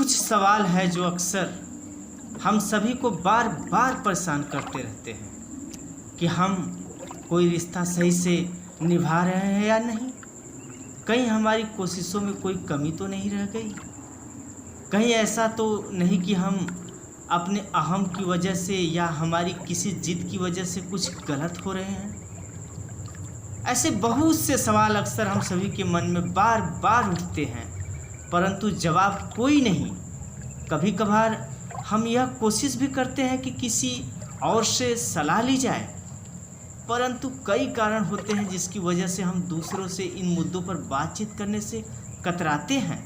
कुछ सवाल है जो अक्सर हम सभी को बार बार परेशान करते रहते हैं कि हम कोई रिश्ता सही से निभा रहे हैं या नहीं। कहीं हमारी कोशिशों में कोई कमी तो नहीं रह गई। कहीं ऐसा तो नहीं कि हम अपने अहम की वजह से या हमारी किसी जिद की वजह से कुछ गलत हो रहे हैं। ऐसे बहुत से सवाल अक्सर हम सभी के मन में बार बार उठते हैं, परंतु जवाब कोई नहीं। कभी कभार हम यह कोशिश भी करते हैं कि किसी और से सलाह ली जाए, परंतु कई कारण होते हैं जिसकी वजह से हम दूसरों से इन मुद्दों पर बातचीत करने से कतराते हैं।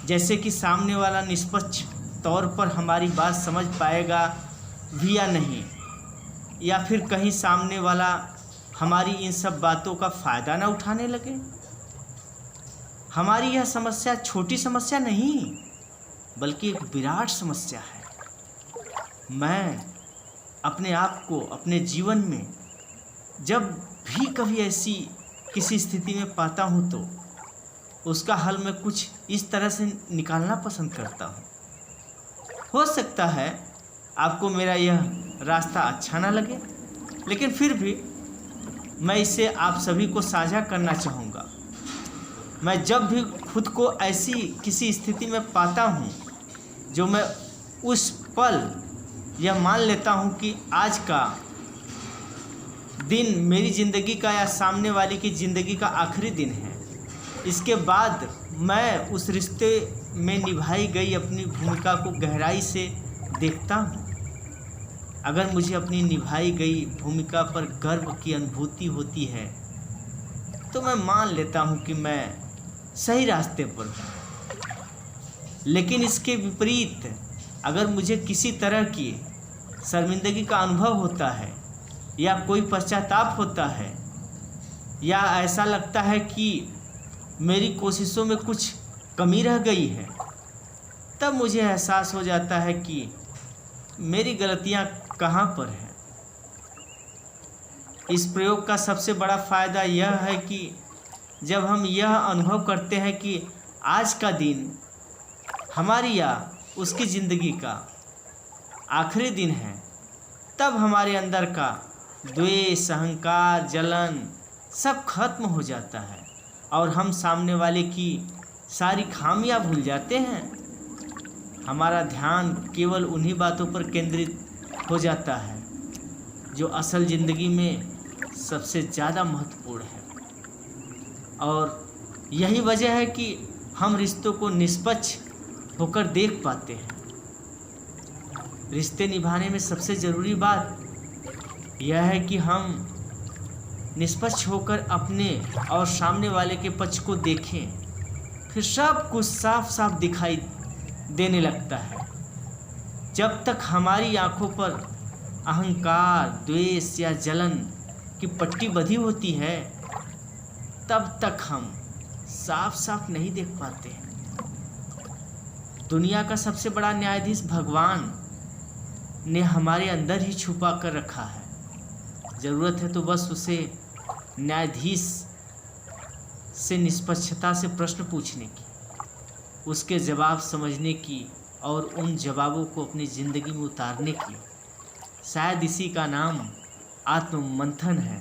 जैसे कि सामने वाला निष्पक्ष तौर पर हमारी बात समझ पाएगा भी या नहीं, या फिर कहीं सामने वाला हमारी इन सब बातों का फ़ायदा ना उठाने लगे। हमारी यह समस्या छोटी समस्या नहीं, बल्कि एक विराट समस्या है। मैं अपने आप को अपने जीवन में जब भी कभी ऐसी किसी स्थिति में पाता हूँ तो उसका हल मैं कुछ इस तरह से निकालना पसंद करता हूँ। हो सकता है आपको मेरा यह रास्ता अच्छा ना लगे, लेकिन फिर भी मैं इसे आप सभी को साझा करना चाहूँगा। मैं जब भी खुद को ऐसी किसी स्थिति में पाता हूँ जो मैं उस पल यह मान लेता हूँ कि आज का दिन मेरी ज़िंदगी का या सामने वाले की ज़िंदगी का आखिरी दिन है, इसके बाद मैं उस रिश्ते में निभाई गई अपनी भूमिका को गहराई से देखता हूँ। अगर मुझे अपनी निभाई गई भूमिका पर गर्व की अनुभूति होती है तो मैं मान लेता हूँ कि मैं सही रास्ते पर हूँ। लेकिन इसके विपरीत अगर मुझे किसी तरह की शर्मिंदगी का अनुभव होता है या कोई पश्चाताप होता है या ऐसा लगता है कि मेरी कोशिशों में कुछ कमी रह गई है, तब मुझे एहसास हो जाता है कि मेरी गलतियां कहाँ पर हैं। इस प्रयोग का सबसे बड़ा फ़ायदा यह है कि जब हम यह अनुभव करते हैं कि आज का दिन हमारी या उसकी ज़िंदगी का आखिरी दिन है, तब हमारे अंदर का द्वेष, अहंकार, जलन सब खत्म हो जाता है और हम सामने वाले की सारी खामियां भूल जाते हैं। हमारा ध्यान केवल उन्हीं बातों पर केंद्रित हो जाता है जो असल ज़िंदगी में सबसे ज़्यादा महत्वपूर्ण है। और यही वजह है कि हम रिश्तों को निष्पक्ष होकर देख पाते हैं। रिश्ते निभाने में सबसे ज़रूरी बात यह है कि हम निष्पक्ष होकर अपने और सामने वाले के पक्ष को देखें, फिर सब कुछ साफ साफ दिखाई देने लगता है। जब तक हमारी आंखों पर अहंकार, द्वेष या जलन की पट्टी बंधी होती है, तब तक हम साफ साफ नहीं देख पाते हैं। दुनिया का सबसे बड़ा न्यायाधीश भगवान ने हमारे अंदर ही छुपा कर रखा है। ज़रूरत है तो बस उसे न्यायाधीश से निष्पक्षता से प्रश्न पूछने की, उसके जवाब समझने की और उन जवाबों को अपनी ज़िंदगी में उतारने की। शायद इसी का नाम आत्ममंथन है।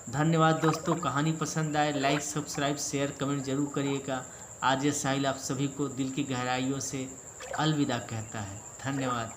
धन्यवाद दोस्तों। कहानी पसंद आए लाइक, सब्सक्राइब, शेयर, कमेंट जरूर करिएगा। आरजे साहिल आप सभी को दिल की गहराइयों से अलविदा कहता है। धन्यवाद।